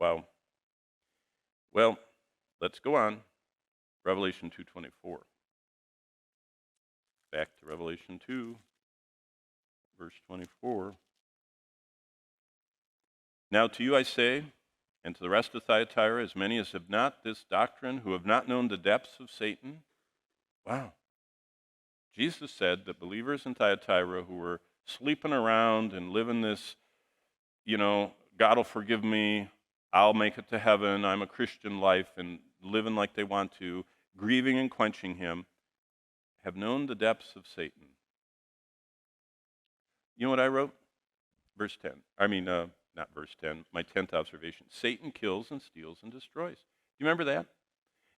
Wow. Well, let's go on. Revelation 2:24. Back to Revelation 2, verse 24. Now to you I say, and to the rest of Thyatira, as many as have not this doctrine, who have not known the depths of Satan. Wow. Jesus said that believers in Thyatira who were sleeping around and living this, God will forgive me, I'll make it to heaven, I'm a Christian life, and living like they want to, grieving and quenching him, have known the depths of Satan. You know what I wrote? Verse 10. Not verse 10, my 10th observation. Satan kills and steals and destroys. Do you remember that?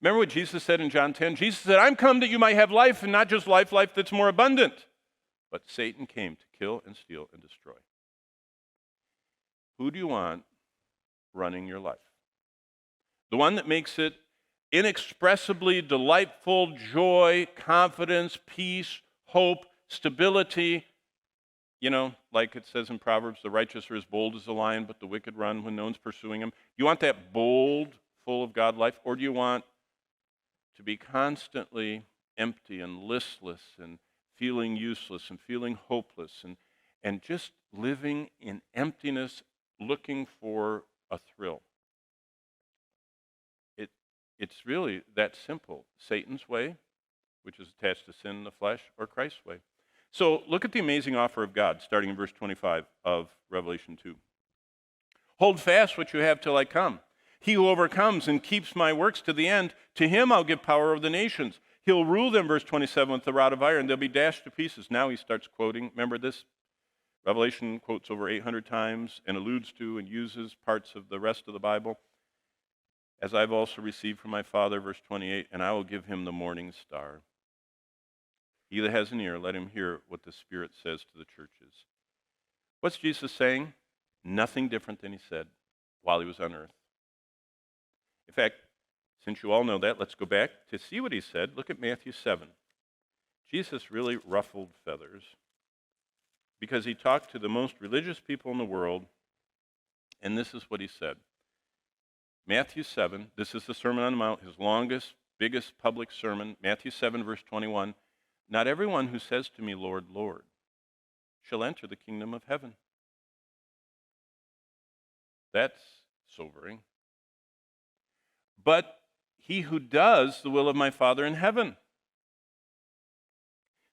Remember what Jesus said in John 10? Jesus said, I'm come that you might have life, and not just life that's more abundant. But Satan came to kill and steal and destroy. Who do you want running your life? The one that makes it inexpressibly delightful, joy, confidence, peace, hope, stability. Like it says in Proverbs, the righteous are as bold as a lion, but the wicked run when no one's pursuing them. You want that bold, full of God life, or do you want to be constantly empty and listless and feeling useless and feeling hopeless and just living in emptiness, looking for a thrill? It's really that simple. Satan's way, which is attached to sin in the flesh, or Christ's way. So look at the amazing offer of God, starting in verse 25 of Revelation 2. Hold fast what you have till I come. He who overcomes and keeps my works to the end, to him I'll give power over the nations. He'll rule them, verse 27, with the rod of iron. They'll be dashed to pieces. Now he starts quoting. Remember this? Revelation quotes over 800 times and alludes to and uses parts of the rest of the Bible. As I've also received from my Father, verse 28, and I will give him the morning star. He that has an ear, let him hear what the Spirit says to the churches. What's Jesus saying? Nothing different than he said while he was on earth. In fact, since you all know that, let's go back to see what he said. Look at Matthew 7. Jesus really ruffled feathers because he talked to the most religious people in the world, and this is what he said. Matthew 7, this is the Sermon on the Mount, his longest, biggest public sermon. Matthew 7, verse 21. Not everyone who says to me, Lord, Lord, shall enter the kingdom of heaven. That's sobering. But he who does the will of my Father in heaven.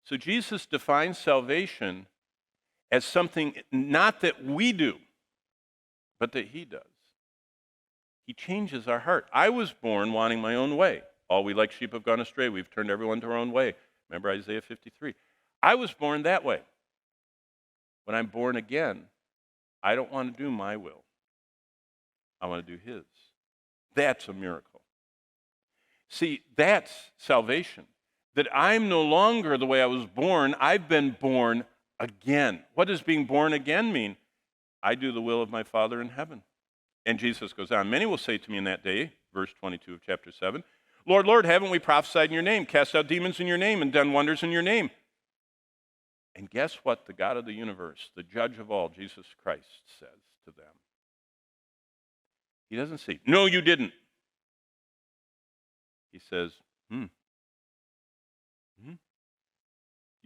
So Jesus defines salvation as something not that we do, but that he does. He changes our heart. I was born wanting my own way. All we like sheep have gone astray. We've turned everyone to our own way. Remember Isaiah 53. I was born that way. When I'm born again, I don't want to do my will. I want to do his. That's a miracle. See, that's salvation. That I'm no longer the way I was born. I've been born again. What does being born again mean? I do the will of my Father in heaven. And Jesus goes on, many will say to me in that day, verse 22 of chapter 7, Lord, Lord, haven't we prophesied in your name, cast out demons in your name, and done wonders in your name? And guess what the God of the universe, the judge of all, Jesus Christ, says to them? He doesn't say, no, you didn't. He says, you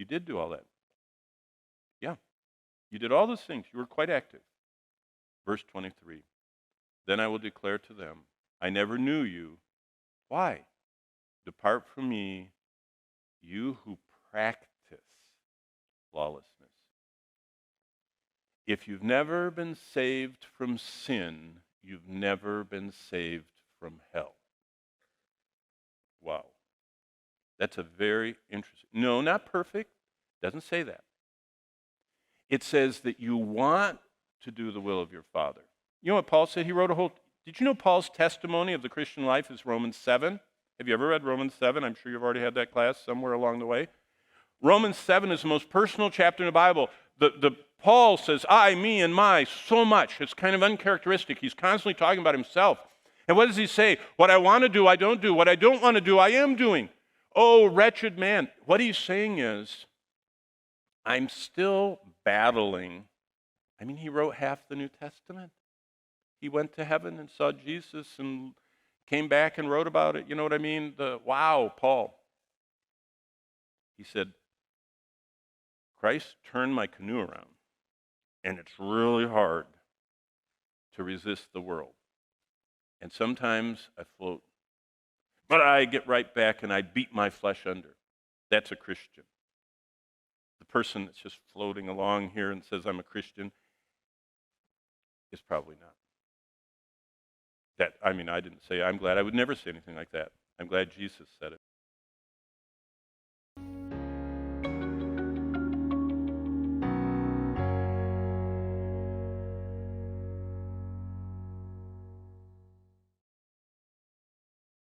did do all that. Yeah, you did all those things. You were quite active. Verse 23. Then I will declare to them, I never knew you. Why? Depart from me, you who practice lawlessness. If you've never been saved from sin, you've never been saved from hell. Wow. That's a very interesting. No, not perfect. Doesn't say that. It says that you want to do the will of your Father. You know what Paul said? He wrote a whole... Did you know Paul's testimony of the Christian life is Romans 7? Have you ever read Romans 7? I'm sure you've already had that class somewhere along the way. Romans 7 is the most personal chapter in the Bible. Paul says, I, me, and my, so much. It's kind of uncharacteristic. He's constantly talking about himself. And what does he say? What I want to do, I don't do. What I don't want to do, I am doing. Oh, wretched man. What he's saying is, I'm still battling. He wrote half the New Testament. he went to heaven and saw Jesus and came back and wrote about it. You know what I mean? Wow, Paul. He said, Christ turned my canoe around, and it's really hard to resist the world. And sometimes I float, but I get right back and I beat my flesh under. That's a Christian. The person that's just floating along here and says, I'm a Christian, is probably not. I didn't say, I'm glad. I would never say anything like that. I'm glad Jesus said it.